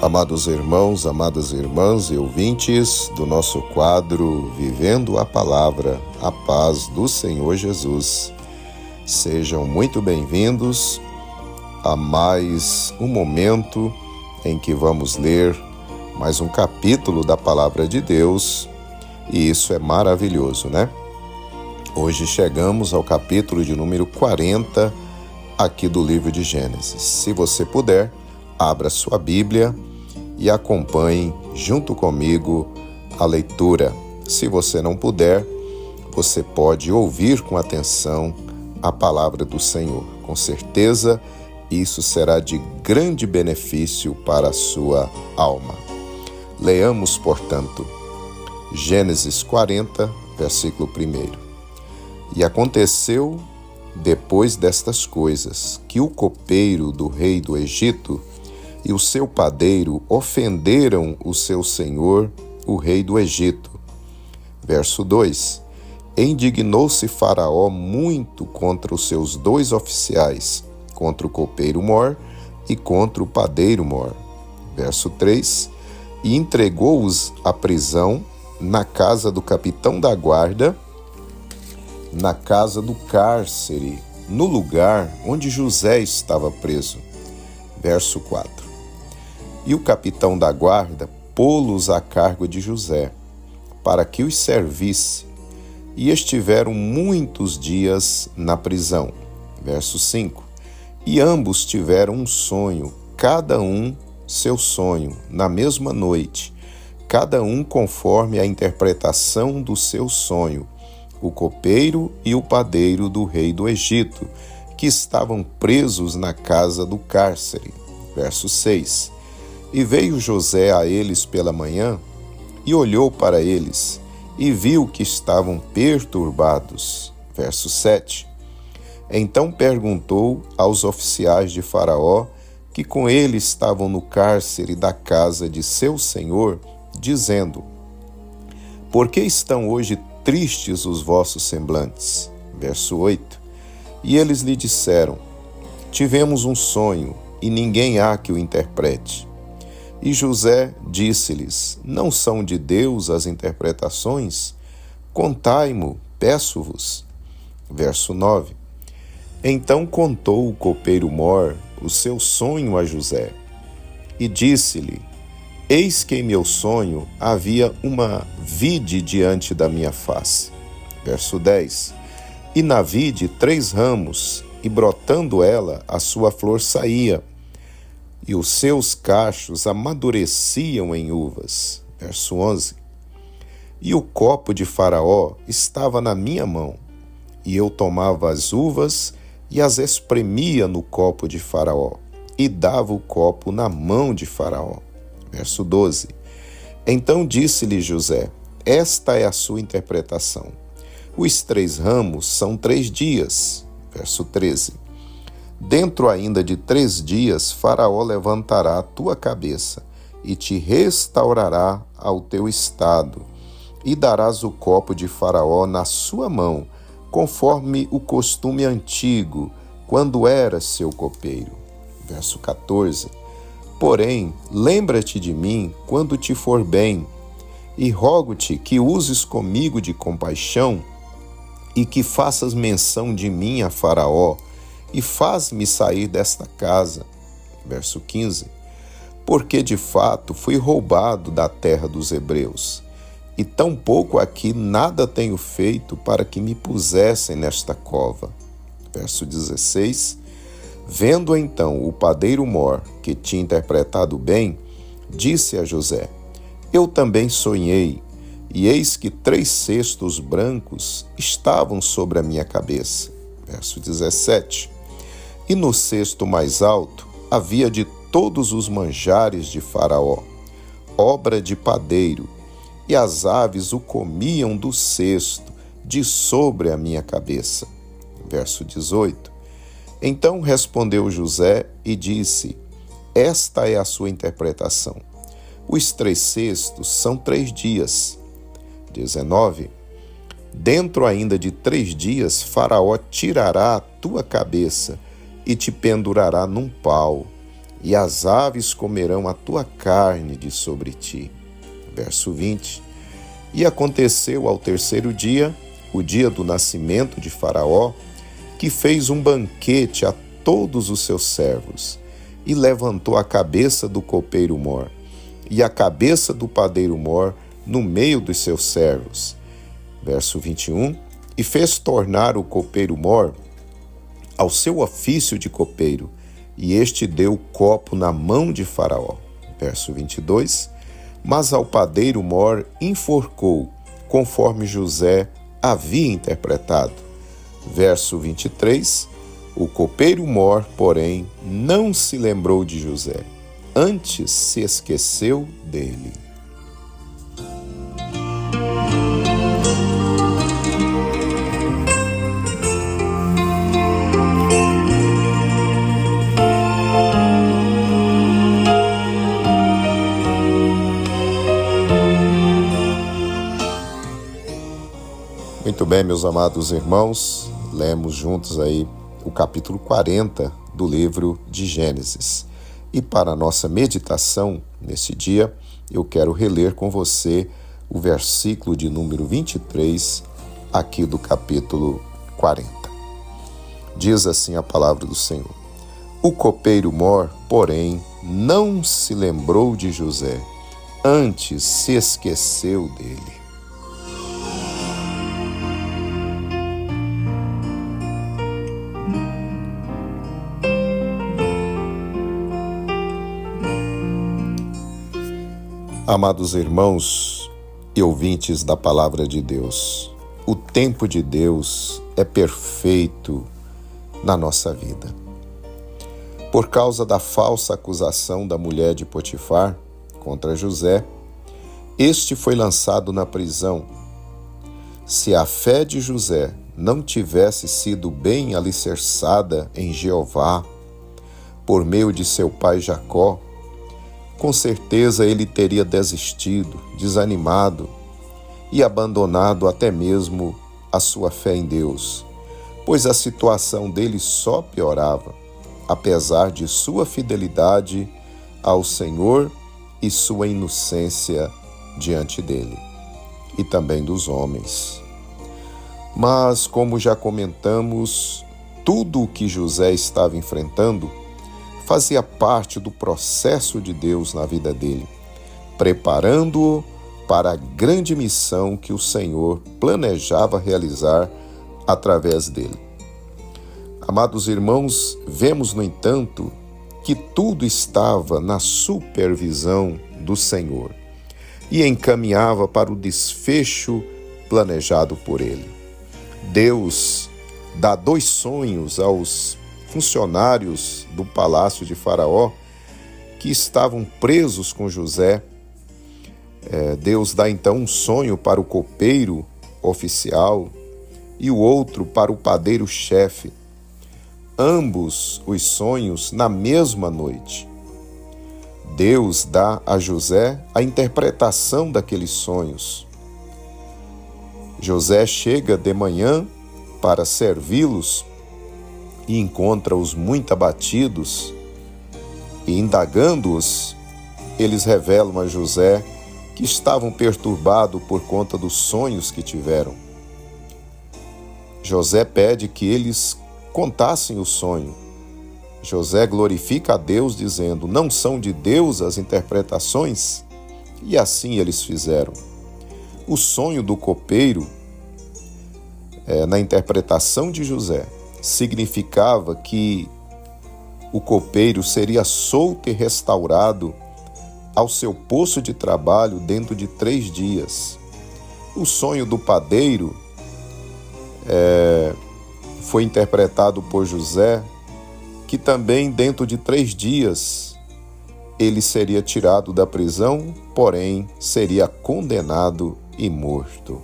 Amados irmãos, amadas irmãs e ouvintes do nosso quadro Vivendo a Palavra, a paz do Senhor Jesus. Sejam muito bem-vindos a mais um momento em que vamos ler mais um capítulo da Palavra de Deus, e isso é maravilhoso, né? Hoje chegamos ao capítulo de número 40 aqui do livro de Gênesis. Se você puder, abra sua Bíblia e acompanhe junto comigo a leitura. Se você não puder, você pode ouvir com atenção a palavra do Senhor. Com certeza, isso será de grande benefício para a sua alma. Leamos, portanto, Gênesis 40, versículo 1. E aconteceu, depois destas coisas, que o copeiro do rei do Egito e o seu padeiro ofenderam o seu senhor, o rei do Egito. Verso 2. Indignou-se Faraó muito contra os seus dois oficiais, contra o copeiro Mor e contra o padeiro Mor. Verso 3. E entregou-os à prisão na casa do capitão da guarda, na casa do cárcere, no lugar onde José estava preso. Verso 4. E o capitão da guarda pô-los a cargo de José, para que os servisse, e estiveram muitos dias na prisão. Verso 5. E ambos tiveram um sonho, cada um seu sonho, na mesma noite, cada um conforme a interpretação do seu sonho, o copeiro e o padeiro do rei do Egito, que estavam presos na casa do cárcere. Verso 6. E veio José a eles pela manhã, e olhou para eles, e viu que estavam perturbados. Verso 7. Então perguntou aos oficiais de Faraó, que com ele estavam no cárcere da casa de seu senhor, dizendo: Por que estão hoje tristes os vossos semblantes? Verso 8. E eles lhe disseram: Tivemos um sonho, e ninguém há que o interprete. E José disse-lhes: Não são de Deus as interpretações? Contai-mo, peço-vos. Verso 9. Então contou o copeiro Mor o seu sonho a José, e disse-lhe: Eis que em meu sonho havia uma vide diante da minha face. Verso 10. E na vide 3 ramos, e brotando ela, a sua flor saía, e os seus cachos amadureciam em uvas. Verso 11. E o copo de Faraó estava na minha mão, e eu tomava as uvas e as espremia no copo de Faraó, e dava o copo na mão de Faraó. Verso 12. Então disse-lhe José: Esta é a sua interpretação. Os 3 ramos são 3 dias. Verso 13. Dentro ainda de 3 dias, Faraó levantará a tua cabeça e te restaurará ao teu estado, e darás o copo de Faraó na sua mão, conforme o costume antigo, quando eras seu copeiro. Verso 14. Porém, lembra-te de mim quando te for bem, e rogo-te que uses comigo de compaixão, e que faças menção de mim a Faraó, e faz-me sair desta casa. Verso 15. Porque de fato fui roubado da terra dos hebreus, e tampouco aqui nada tenho feito para que me pusessem nesta cova. Verso 16. Vendo então o padeiro Mor, que tinha interpretado bem, disse a José: Eu também sonhei, e eis que 3 cestos brancos estavam sobre a minha cabeça. Verso 17. E no cesto mais alto havia de todos os manjares de Faraó, obra de padeiro, e as aves o comiam do cesto, de sobre a minha cabeça. Verso 18. Então respondeu José e disse: Esta é a sua interpretação. Os 3 cestos são 3 dias. 19. Dentro ainda de 3 dias, Faraó tirará a tua cabeça e te pendurará num pau, e as aves comerão a tua carne de sobre ti. Verso 20. E aconteceu ao terceiro dia, o dia do nascimento de Faraó, que fez um banquete a todos os seus servos, e levantou a cabeça do copeiro-mor, e a cabeça do padeiro-mor no meio dos seus servos. Verso 21. E fez tornar o copeiro-mor ao seu ofício de copeiro, e este deu o copo na mão de Faraó. Verso 22. Mas ao padeiro-mor enforcou, conforme José havia interpretado. Verso 23. O copeiro-mor, porém, não se lembrou de José, antes se esqueceu dele. Muito bem, meus amados irmãos, lemos juntos aí o capítulo 40 do livro de Gênesis. E para a nossa meditação nesse dia, eu quero reler com você o versículo de número 23, aqui do capítulo 40. Diz assim a palavra do Senhor: O copeiro-mor, porém, não se lembrou de José, antes se esqueceu dele. Amados irmãos e ouvintes da palavra de Deus, o tempo de Deus é perfeito na nossa vida. Por causa da falsa acusação da mulher de Potifar contra José, este foi lançado na prisão. Se a fé de José não tivesse sido bem alicerçada em Jeová, por meio de seu pai Jacó, com certeza ele teria desistido, desanimado e abandonado até mesmo a sua fé em Deus, pois a situação dele só piorava, apesar de sua fidelidade ao Senhor e sua inocência diante dele e também dos homens. Mas, como já comentamos, tudo o que José estava enfrentando fazia parte do processo de Deus na vida dele, preparando-o para a grande missão que o Senhor planejava realizar através dele. Amados irmãos, vemos, no entanto, que tudo estava na supervisão do Senhor e encaminhava para o desfecho planejado por ele. Deus dá 2 sonhos aos funcionários do palácio de Faraó que estavam presos com José. Deus dá então um sonho para o copeiro oficial e o outro para o padeiro-chefe. Ambos os sonhos na mesma noite. Deus dá a José a interpretação daqueles sonhos. José chega de manhã para servi-los e encontra-os muito abatidos, e indagando-os, eles revelam a José que estavam perturbados por conta dos sonhos que tiveram. José pede que eles contassem o sonho. José glorifica a Deus dizendo: não são de Deus as interpretações? E assim eles fizeram. O sonho do copeiro, na interpretação de José, significava que o copeiro seria solto e restaurado ao seu posto de trabalho dentro de 3 dias. O sonho do padeiro foi interpretado por José, que também dentro de 3 dias ele seria tirado da prisão, porém seria condenado e morto.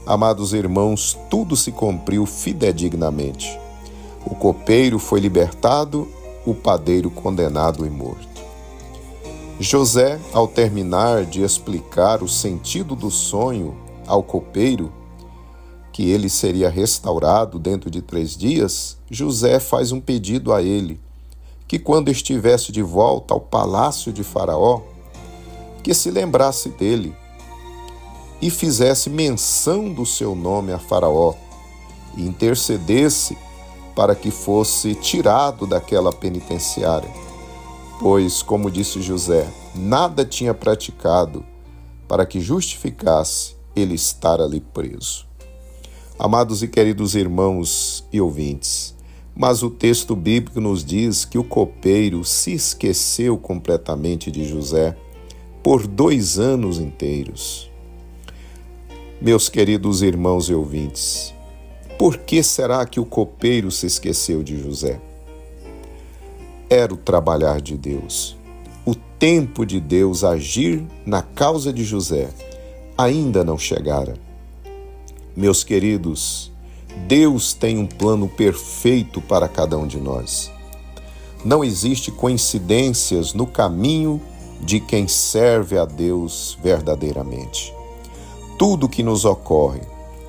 Amados irmãos, tudo se cumpriu fidedignamente. O copeiro foi libertado, o padeiro condenado e morto. José, ao terminar de explicar o sentido do sonho ao copeiro, que ele seria restaurado dentro de 3 dias, José faz um pedido a ele, que quando estivesse de volta ao palácio de Faraó, que se lembrasse dele e fizesse menção do seu nome a Faraó e intercedesse para que fosse tirado daquela penitenciária, pois, como disse José, nada tinha praticado para que justificasse ele estar ali preso. Amados e queridos irmãos e ouvintes, mas o texto bíblico nos diz que o copeiro se esqueceu completamente de José por 2 anos inteiros. Meus queridos irmãos e ouvintes, por que será que o copeiro se esqueceu de José? Era o trabalhar de Deus. O tempo de Deus agir na causa de José ainda não chegara. Meus queridos, Deus tem um plano perfeito para cada um de nós. Não existe coincidências no caminho de quem serve a Deus verdadeiramente. Tudo que nos ocorre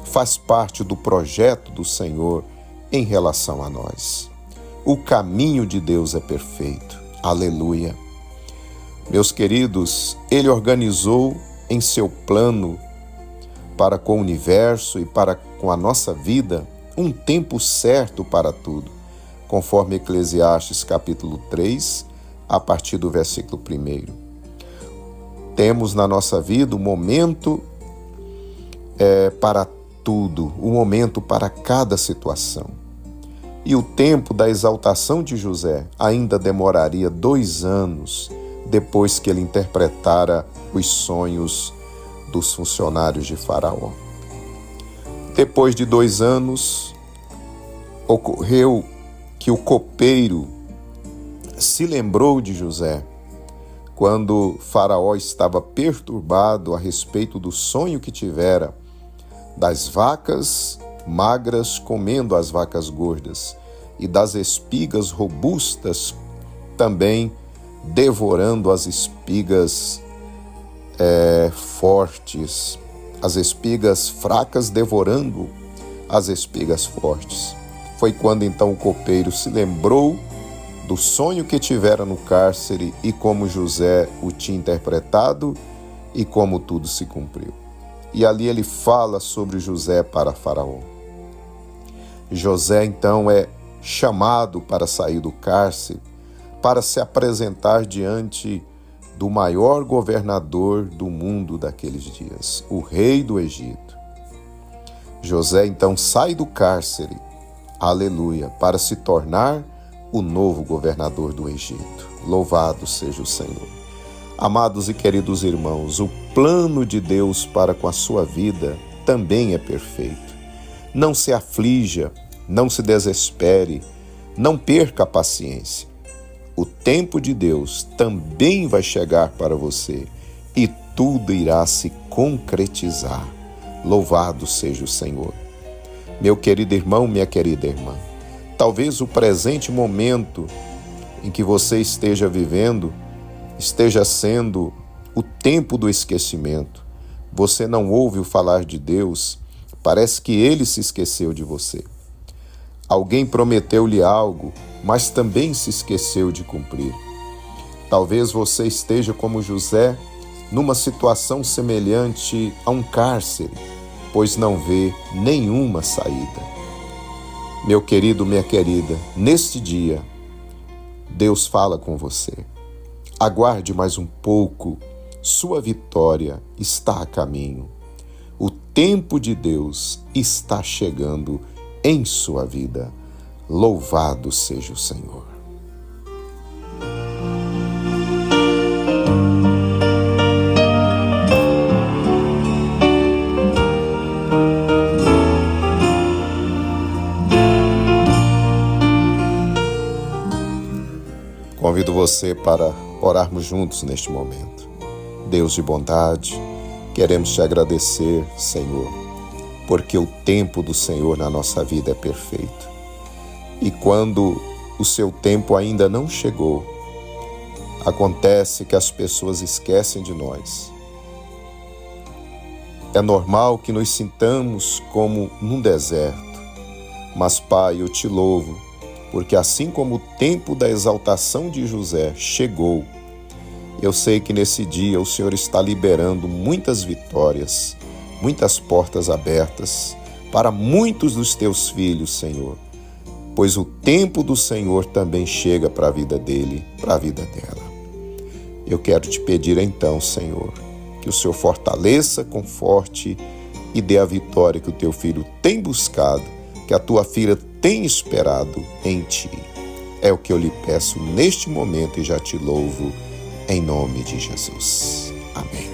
faz parte do projeto do Senhor em relação a nós. O caminho de Deus é perfeito. Aleluia. Meus queridos, Ele organizou em seu plano para com o universo e para com a nossa vida um tempo certo para tudo, conforme Eclesiastes capítulo 3, a partir do versículo 1. Temos na nossa vida um momento para tudo, um momento para cada situação. E o tempo da exaltação de José ainda demoraria 2 anos depois que ele interpretara os sonhos dos funcionários de Faraó. Depois de 2 anos, ocorreu que o copeiro se lembrou de José quando Faraó estava perturbado a respeito do sonho que tivera das vacas magras comendo as vacas gordas e das espigas robustas também devorando as espigas fortes, as espigas fracas devorando as espigas fortes. Foi quando então o copeiro se lembrou do sonho que tivera no cárcere e como José o tinha interpretado e como tudo se cumpriu. E ali ele fala sobre José para Faraó. José então é chamado para sair do cárcere, para se apresentar diante do maior governador do mundo daqueles dias, o rei do Egito. José então sai do cárcere, aleluia, para se tornar o novo governador do Egito. Louvado seja o Senhor. Amados e queridos irmãos, o plano de Deus para com a sua vida também é perfeito. Não se aflija, não se desespere, não perca a paciência. O tempo de Deus também vai chegar para você e tudo irá se concretizar. Louvado seja o Senhor. Meu querido irmão, minha querida irmã, talvez o presente momento em que você esteja vivendo esteja sendo o tempo do esquecimento. Você não ouve o falar de Deus, parece que Ele se esqueceu de você. Alguém prometeu-lhe algo, mas também se esqueceu de cumprir. Talvez você esteja como José, numa situação semelhante a um cárcere, pois não vê nenhuma saída. Meu querido, minha querida, neste dia, Deus fala com você. Aguarde mais um pouco, sua vitória está a caminho. O tempo de Deus está chegando em sua vida. Louvado seja o Senhor. Convido você para orarmos juntos neste momento. Deus de bondade, queremos te agradecer, Senhor, porque o tempo do Senhor na nossa vida é perfeito. E quando o seu tempo ainda não chegou, acontece que as pessoas esquecem de nós. É normal que nos sintamos como num deserto, mas, Pai, eu te louvo, porque assim como o tempo da exaltação de José chegou, eu sei que nesse dia o Senhor está liberando muitas vitórias, muitas portas abertas para muitos dos teus filhos, Senhor, pois o tempo do Senhor também chega para a vida dele, para a vida dela. Eu quero te pedir então, Senhor, que o Senhor fortaleça, conforte e dê a vitória que o teu filho tem buscado, que a tua filha tem esperado em ti. É o que eu lhe peço neste momento e já te louvo em nome de Jesus. Amém.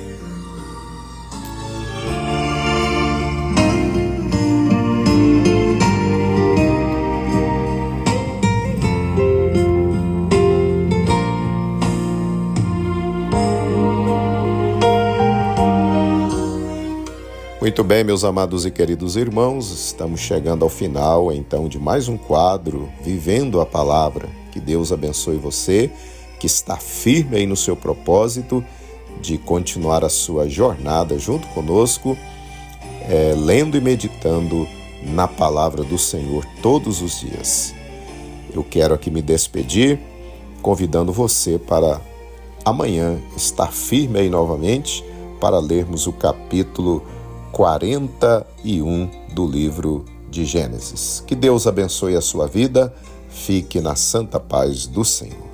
Muito bem, meus amados e queridos irmãos, estamos chegando ao final, então, de mais um quadro, Vivendo a Palavra. Que Deus abençoe você, que está firme aí no seu propósito de continuar a sua jornada junto conosco, lendo e meditando na Palavra do Senhor todos os dias. Eu quero aqui me despedir, convidando você para amanhã estar firme aí novamente, para lermos o capítulo 41 do livro de Gênesis. Que Deus abençoe a sua vida. Fique na santa paz do Senhor.